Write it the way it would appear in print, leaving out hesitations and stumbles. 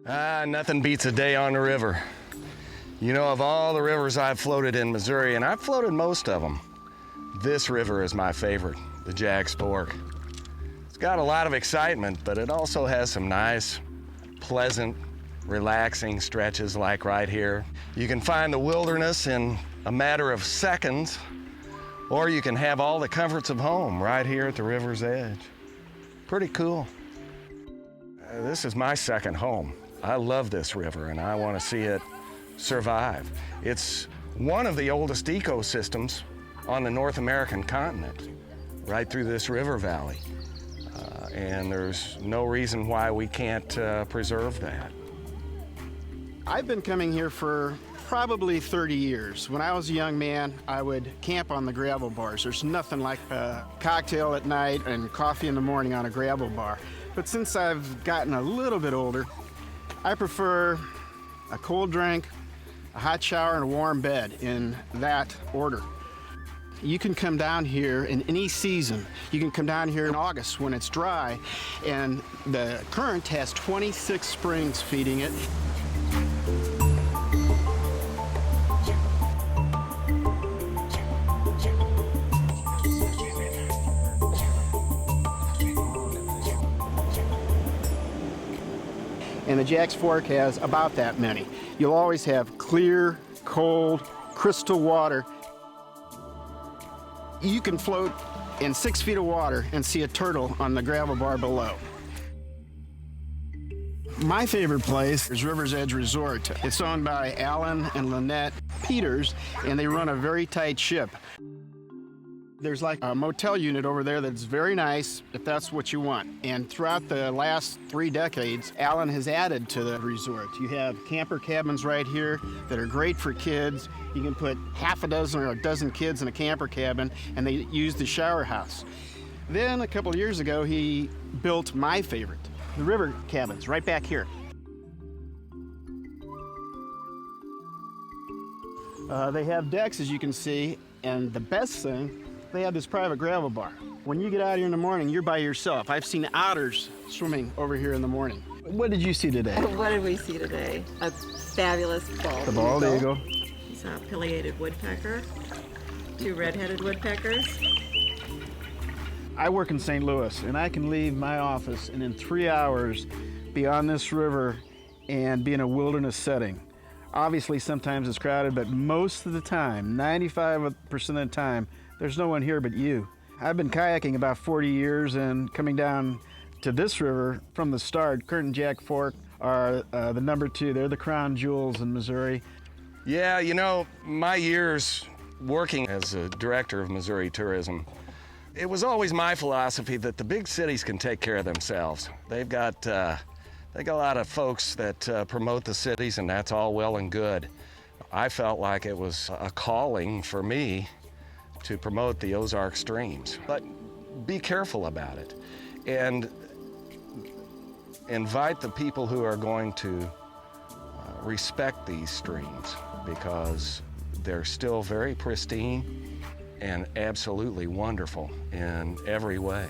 Nothing beats a day on the river. You know, of all the rivers I've floated in Missouri, and I've floated most of them, this river is my favorite, the Jack's Fork. It's got a lot of excitement, but it also has some nice, pleasant, relaxing stretches like right here. You can find the wilderness in a matter of seconds, or you can have all the comforts of home right here at the river's edge. Pretty cool. This is my second home. I love this river and I want to see it survive. It's one of the oldest ecosystems on the North American continent, right through this river valley. And there's no reason why we can't preserve that. I've been coming here for probably 30 years. When I was a young man, I would camp on the gravel bars. There's nothing like a cocktail at night and coffee in the morning on a gravel bar. But since I've gotten a little bit older, I prefer a cold drink, a hot shower, and a warm bed in that order. You can come down here in any season. You can come down here in August when it's dry, and the current has 26 springs feeding it. And the Jack's Fork has about that many. You'll always have clear, cold, crystal water. You can float in 6 feet of water and see a turtle on the gravel bar below. My favorite place is River's Edge Resort. It's owned by Alan and Lynette Peters, and they run a very tight ship. There's like a motel unit over there that's very nice, if that's what you want. And throughout the last 3 decades, Alan has added to the resort. You have camper cabins right here that are great for kids. You can put half a dozen or a dozen kids in a camper cabin, and they use the shower house. Then a couple of years ago, he built my favorite, the river cabins, right back here. They have decks, as you can see, and the best thing, they have this private gravel bar. When you get out here in the morning, you're by yourself. I've seen otters swimming over here in the morning. What did you see today? What did we see today? A fabulous bald eagle. The bald eagle. We saw a pileated woodpecker, 2 red-headed woodpeckers. I work in St. Louis, and I can leave my office and in 3 hours be on this river and be in a wilderness setting. Obviously, sometimes it's crowded, but most of the time, 95% of the time, there's no one here but you. I've been kayaking about 40 years, and coming down to this river from the start, Kurt and Jack Fork are the number 2. They're the crown jewels in Missouri. Yeah, you know, my years working as a director of Missouri Tourism, it was always my philosophy that the big cities can take care of themselves. They got a lot of folks that promote the cities, and that's all well and good. I felt like it was a calling for me to promote the Ozark streams, but be careful about it and invite the people who are going to respect these streams, because they're still very pristine and absolutely wonderful in every way.